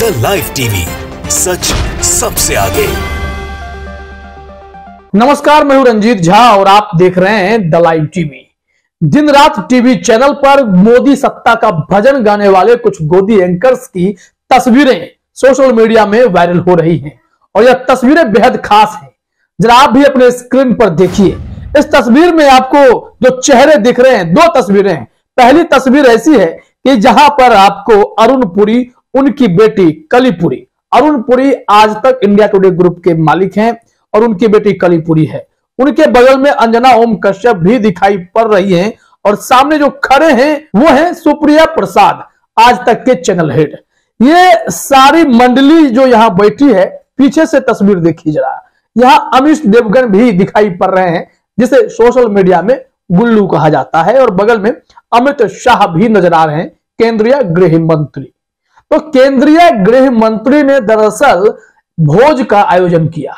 The live TV, सच सबसे आगे। नमस्कार, मैं हूं रंजीत झा और आप देख रहे हैं द लाइव टीवी। दिन रात टीवी चैनल पर मोदी सत्ता का भजन गाने वाले कुछ गोदी एंकर्स की तस्वीरें सोशल मीडिया में वायरल हो रही हैं और यह तस्वीरें बेहद खास हैं। जरा आप भी अपने स्क्रीन पर देखिए। इस तस्वीर में आपको जो चेहरे दिख रहे हैं, दो तस्वीरें हैं। पहली तस्वीर ऐसी है कि जहां पर आपको अरुण पुरी, उनकी बेटी कली पुरी, अरुण पुरी आज तक इंडिया टुडे ग्रुप के मालिक हैं और उनकी बेटी कली पुरी है। उनके बगल में अंजना ओम कश्यप भी दिखाई पड़ रही हैं और सामने जो खड़े हैं वो हैं सुप्रिया प्रसाद, आज तक के चैनल हेड। ये सारी मंडली जो यहां बैठी है, पीछे से तस्वीर देखिए जरा, यहां अमित देवगन भी दिखाई पड़ रहे हैं जिसे सोशल मीडिया में गुल्लू कहा जाता है, और बगल में अमित शाह भी नजर आ रहे हैं, केंद्रीय गृह मंत्री। तो केंद्रीय गृह मंत्री ने दरअसल भोज का आयोजन किया।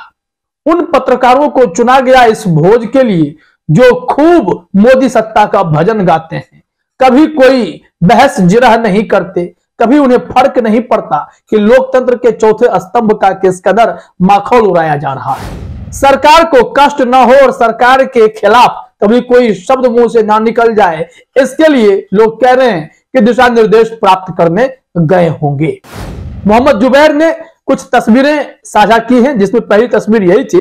उन पत्रकारों को चुना गया इस भोज के लिए जो खूब मोदी सत्ता का भजन गाते हैं, कभी कोई बहस जिरह नहीं करते, कभी उन्हें फर्क नहीं पड़ता कि लोकतंत्र के चौथे स्तंभ का किस कदर माखौल उड़ाया जा रहा है। सरकार को कष्ट न हो और सरकार के खिलाफ कभी कोई शब्द मुंह से ना निकल जाए, इसके लिए लोग कह रहे हैं कि दिशा निर्देश प्राप्त करने गए होंगे। मोहम्मद जुबैर ने कुछ तस्वीरें साझा की हैं, जिसमें पहली तस्वीर यही थी।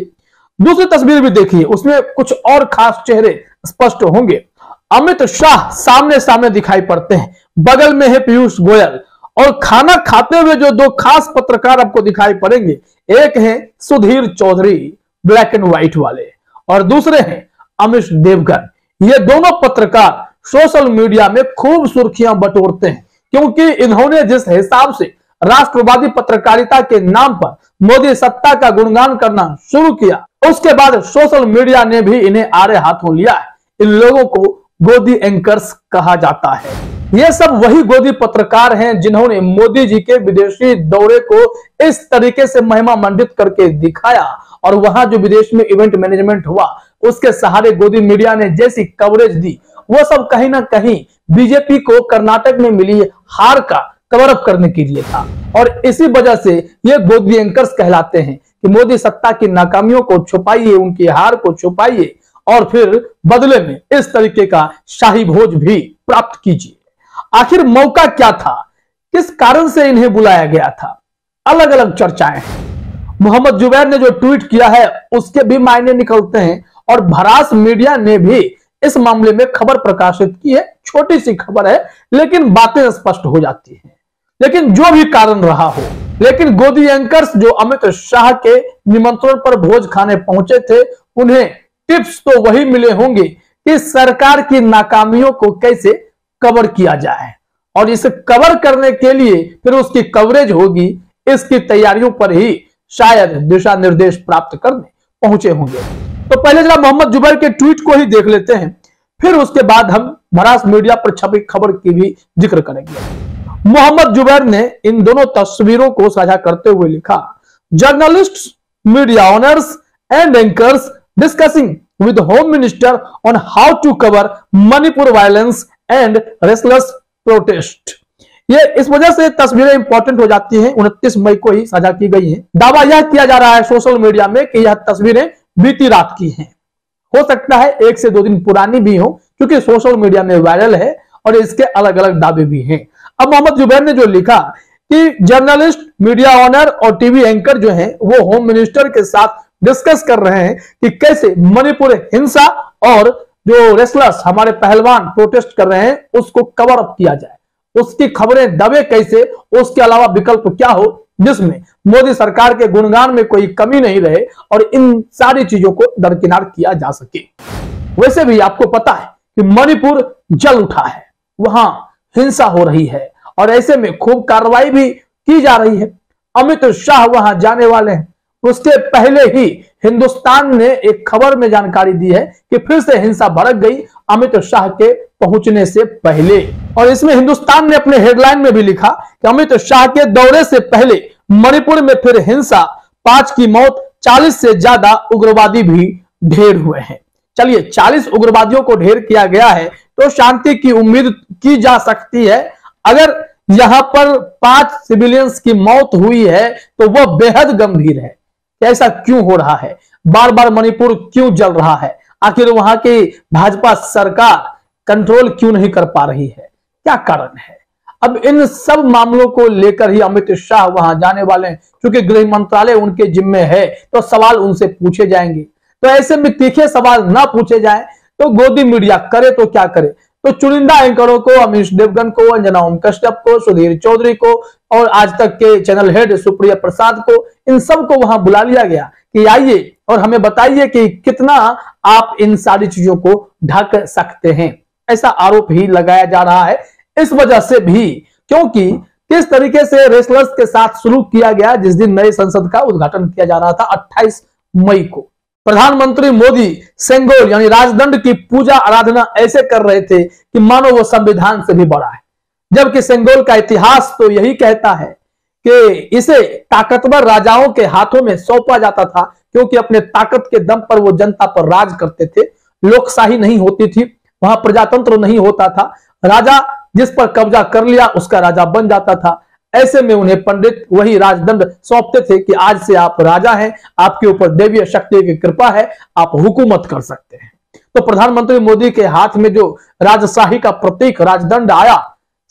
दूसरी तस्वीर भी देखिए, उसमें कुछ और खास चेहरे स्पष्ट होंगे। अमित शाह सामने सामने दिखाई पड़ते हैं, बगल में है पीयूष गोयल, और खाना खाते हुए जो दो खास पत्रकार आपको दिखाई पड़ेंगे, एक है Sudhir Chaudhary black and white वाले और दूसरे हैं अमित देवगन। ये दोनों पत्रकार सोशल मीडिया में खूब सुर्खियां बटोरते हैं क्योंकि इन्होंने जिस हिसाब से राष्ट्रवादी पत्रकारिता के नाम पर मोदी सत्ता का गुणगान करना शुरू किया, उसके बाद सोशल मीडिया ने भी इन्हें आड़े हाथों लिया है। इन लोगों को गोदी एंकर्स कहा जाता है। ये सब वही गोदी पत्रकार हैं जिन्होंने मोदी जी के विदेशी दौरे को इस तरीके से महिमा मंडित करके दिखाया, और वहां जो विदेश में इवेंट मैनेजमेंट हुआ उसके सहारे गोदी मीडिया ने जैसी कवरेज दी, वो सब कहीं ना कहीं बीजेपी को कर्नाटक में मिली हार का कवर अप करने के लिए था। और इसी वजह से ये गोदी एंकर्स कहलाते हैं कि मोदी सत्ता की नाकामियों को छुपाइए, उनकी हार को छुपाइए और फिर बदले में इस तरीके का शाही भोज भी प्राप्त कीजिए। आखिर मौका क्या था, किस कारण से इन्हें बुलाया गया था, अलग अलग चर्चाएं हैं। मोहम्मद जुबैर ने जो ट्वीट किया है उसके भी मायने निकलते हैं, और भरास मीडिया ने भी इस मामले में खबर प्रकाशित की है। छोटी सी खबर है लेकिन बातें स्पष्ट हो जाती हैं। लेकिन जो भी कारण रहा हो, लेकिन गोदी एंकर्स जो अमित शाह के निमंत्रण पर भोज खाने पहुंचे थे, उन्हें टिप्स तो वही मिले होंगे कि सरकार की नाकामियों को कैसे कवर किया जाए, और इसे कवर करने के लिए फिर उसकी कवरेज होगी, इसकी तैयारियों पर ही शायद दिशा निर्देश प्राप्त करने पहुंचे होंगे। तो पहले जरा मोहम्मद जुबैर के ट्वीट को ही देख लेते हैं, फिर उसके बाद हम भरास मीडिया पर छपी खबर की भी जिक्र करेंगे। मोहम्मद जुबैर ने इन दोनों तस्वीरों को साझा करते हुए लिखा, journalists, media owners and anchors discussing with home minister on how to cover Manipur violence and restless protest. ये इस वजह से तस्वीरें इंपॉर्टेंट हो जाती हैं, 29 मई को ही साझा की गई हैं। दावा यह किया जा रहा है सोशल मीडिया में कि यह तस्वीरें बीती रात की हैं। हो सकता है 1 से 2 दिन पुरानी भी हो, क्योंकि सोशल मीडिया में वायरल है और इसके अलग अलग दावे भी हैं। अब मोहम्मद जुबैर ने जो लिखा कि जर्नलिस्ट, मीडिया ऑनर और टीवी एंकर जो हैं वो होम मिनिस्टर के साथ डिस्कस कर रहे हैं कि कैसे मणिपुर हिंसा और जो रेसलर्स हमारे पहलवान प्रोटेस्ट कर रहे हैं उसको कवर अप किया जाए, उसकी खबरें दबे कैसे, उसके अलावा विकल्प क्या हो जिसमें मोदी सरकार के गुणगान में कोई कमी नहीं रहे और इन सारी चीजों को दरकिनार किया जा सके। वैसे भी आपको पता है कि मणिपुर जल उठा है, वहां हिंसा हो रही है और ऐसे में खूब कार्रवाई भी की जा रही है। अमित शाह वहां जाने वाले हैं। उसके पहले ही हिंदुस्तान ने एक खबर में जानकारी दी है कि फिर से हिंसा भड़क गई अमित शाह के पहुंचने से पहले, और इसमें हिंदुस्तान ने अपने हेडलाइन में भी लिखा कि अमित शाह के दौरे से पहले मणिपुर में फिर हिंसा, 5 की मौत, 40 से ज्यादा उग्रवादी भी ढेर हुए हैं। चलिए, 40 उग्रवादियों को ढेर किया गया है तो शांति की उम्मीद की जा सकती है। अगर यहां पर 5 सिविलियंस की मौत हुई है तो वह बेहद गंभीर है। ऐसा क्यों हो रहा है? बार बार मणिपुर क्यों जल रहा है? आखिर वहां की भाजपा सरकार कंट्रोल क्यों नहीं कर पा रही है? क्या कारण है? अब इन सब मामलों को लेकर ही अमित शाह वहां जाने वाले हैं। क्योंकि गृह मंत्रालय उनके जिम्मे है तो सवाल उनसे पूछे जाएंगे। तो ऐसे में तीखे सवाल ना पूछे जाए तो गोदी मीडिया करे तो क्या करे? तो चुनिंदा एंकरों को, अमीश देवगन को, अंजना ओम कश्यप को, सुधीर चौधरी को और आज तक के चैनल हेड सुप्रिया प्रसाद को, इन सबको वहां बुला लिया गया कि आइए और हमें बताइए कि कितना आप इन सारी चीजों को ढक सकते हैं। ऐसा आरोप ही लगाया जा रहा है। इस वजह से भी क्योंकि किस तरीके से रेसलर्स के साथ सलूक किया गया जिस दिन नए संसद का उद्घाटन किया जा रहा था 28 मई को। प्रधानमंत्री मोदी सेंगोल यानी राजदंड की पूजा आराधना ऐसे कर रहे थे कि मानो वो संविधान से भी बड़ा है। जबकि सेंगोल का इतिहास तो यही कहता है कि इसे ताकतवर राजाओं के हाथों में सौंपा जाता था क्योंकि अपने ताकत के दम पर वो जनता पर राज करते थे। लोकशाही नहीं होती थी, वहां प्रजातंत्र नहीं होता था। राजा जिस पर कब्जा कर लिया उसका राजा बन जाता था। ऐसे में उन्हें पंडित वही राजदंड सौंपते थे कि आज से आप राजा हैं, आपके ऊपर देवीय शक्ति की कृपा है, आप हुकूमत कर सकते हैं। तो प्रधानमंत्री मोदी के हाथ में जो राजशाही का प्रतीक राजदंड आया,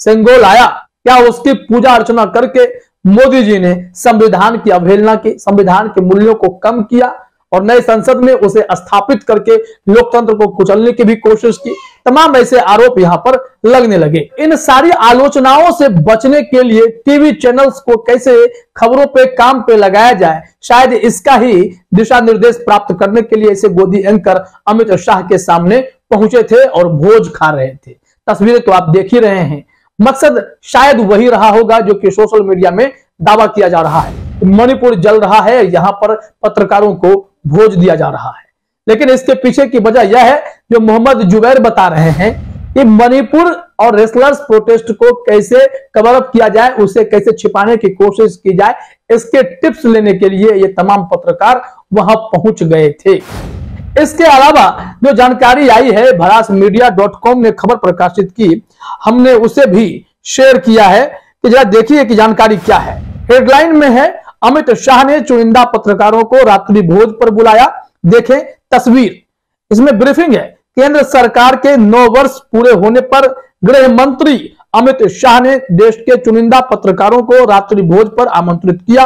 सेंगोल आया, क्या उसकी पूजा अर्चना करके मोदी जी ने संविधान की अवहेलना की, संविधान के मूल्यों को कम किया और नए संसद में उसे स्थापित करके लोकतंत्र को कुचलने की भी कोशिश की? तमाम ऐसे आरोप यहां पर लगने लगे। इन सारी आलोचनाओं से बचने के लिए टीवी चैनल्स को कैसे खबरों पे काम पे लगाया जाए, शायद इसका ही दिशा निर्देश प्राप्त करने के लिए ऐसे गोदी एंकर अमित शाह के सामने पहुंचे थे और भोज खा रहे थे। तस्वीरें तो आप देख ही रहे हैं। मकसद शायद वही रहा होगा जो कि सोशल मीडिया में दावा किया जा रहा है। मणिपुर जल रहा है, यहां पर पत्रकारों को भोज दिया जा रहा है। लेकिन इसके पीछे की वजह यह है जो मोहम्मद जुबैर बता रहे हैं कि मणिपुर और रेसलर्स प्रोटेस्ट को कैसे कवर अप किया जाए, उसे कैसे छिपाने की कोशिश की जाए, इसके टिप्स लेने के लिए ये तमाम पत्रकार वहां पहुंच गए थे। इसके अलावा जो जानकारी आई है, भड़ासमीडिया.com ने खबर प्रकाशित की, हमने उसे भी शेयर किया है कि जरा देखिए कि जानकारी क्या है। हेडलाइन में है, अमित शाह ने चुनिंदा पत्रकारों को रात्रि भोज पर बुलाया। देखें तस्वीर, इसमें ब्रीफिंग है। केंद्र सरकार के 9 वर्ष पूरे होने पर गृह मंत्री अमित शाह ने देश के चुनिंदा पत्रकारों को रात्रि भोज पर आमंत्रित किया।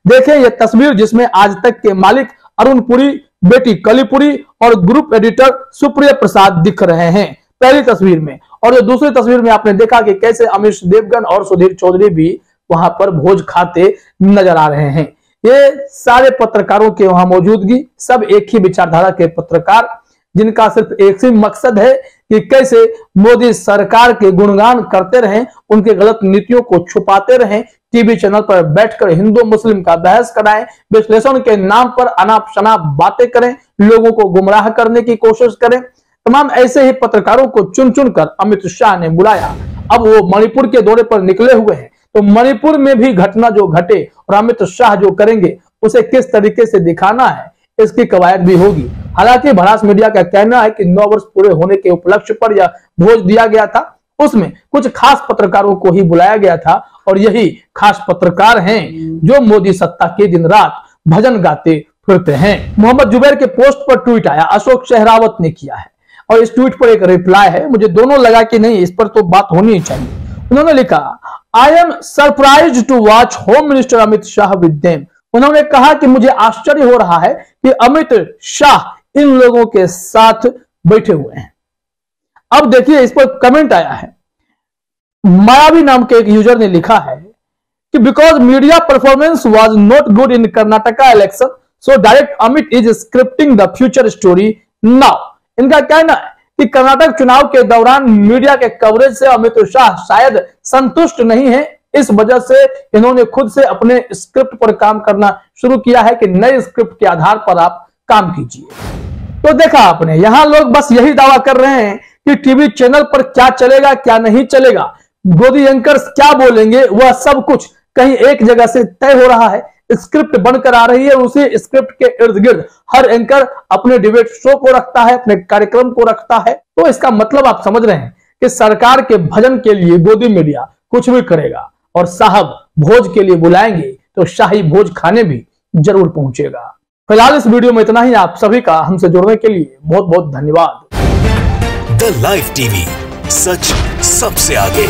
देखें यह तस्वीर जिसमें आज तक के मालिक अरुण पुरी, बेटी कलीपुरी और ग्रुप एडिटर सुप्रिया प्रसाद दिख रहे हैं पहली तस्वीर में। और जो दूसरी तस्वीर में आपने देखा कि कैसे अमीश देवगन और सुधीर चौधरी भी वहां पर भोज खाते नजर आ रहे हैं। ये सारे पत्रकारों के वहां मौजूदगी, सब एक ही विचारधारा के पत्रकार, जिनका सिर्फ एक ही मकसद है कि कैसे मोदी सरकार के गुणगान करते रहें, उनके गलत नीतियों को छुपाते रहें, टीवी चैनल पर बैठकर हिंदू मुस्लिम का बहस कराएं, विश्लेषण के नाम पर अनाप शनाप बातें करें, लोगों को गुमराह करने की कोशिश करें। तमाम ऐसे ही पत्रकारों को चुन चुनकर अमित शाह ने बुलाया। अब वो मणिपुर के दौरे पर निकले हुए हैं, तो मणिपुर में भी घटना जो घटे और अमित शाह जो करेंगे उसे किस तरीके से दिखाना है, इसकी कवायद भी होगी। हालांकि भड़ास मीडिया का कहना है कि 9 वर्ष पूरे होने के उपलक्ष्य पर यह भोज दिया गया था, उसमें कुछ खास पत्रकारों को ही बुलाया गया था और यही खास पत्रकार हैं जो मोदी सत्ता के दिन रात भजन गाते फिरते हैं। मोहम्मद जुबैर के पोस्ट पर ट्वीट आया, अशोक शेहरावत ने किया है और इस ट्वीट पर एक रिप्लाई है। मुझे दोनों लगा कि नहीं, इस पर तो बात होनी ही चाहिए। उन्होंने लिखा, I am surprise to watch home minister Amit Shah with them. उन्होंने कहा कि मुझे आश्चर्य हो रहा है कि अमित शाह इन लोगों के साथ बैठे हुए हैं। अब देखिए इस पर कमेंट आया है, मायावी नाम के एक यूजर ने लिखा है कि because media performance was not good in Karnataka election, so direct Amit is scripting the future story now. इनका कहना है कि कर्नाटक चुनाव के दौरान मीडिया के कवरेज से अमित शाह शायद संतुष्ट नहीं है, इस वजह से इन्होंने खुद से अपने स्क्रिप्ट पर काम करना शुरू किया है कि नए स्क्रिप्ट के आधार पर आप काम कीजिए। तो देखा आपने, यहां लोग बस यही दावा कर रहे हैं कि टीवी चैनल पर क्या चलेगा क्या नहीं चलेगा, गोदी एंकर्स क्या बोलेंगे, वह सब कुछ कहीं एक जगह से तय हो रहा है, स्क्रिप्ट बनकर आ रही है। उसी स्क्रिप्ट के इर्द गिर्द हर एंकर अपने डिबेट शो को रखता है, अपने कार्यक्रम को रखता है। तो इसका मतलब आप समझ रहे हैं कि सरकार के भजन के लिए गोदी मीडिया कुछ भी करेगा, और साहब भोज के लिए बुलाएंगे तो शाही भोज खाने भी जरूर पहुंचेगा। फिलहाल इस वीडियो में इतना ही। आप सभी का हमसे जुड़ने के लिए बहुत बहुत धन्यवाद। द लाइव टीवी, सच सबसे आगे।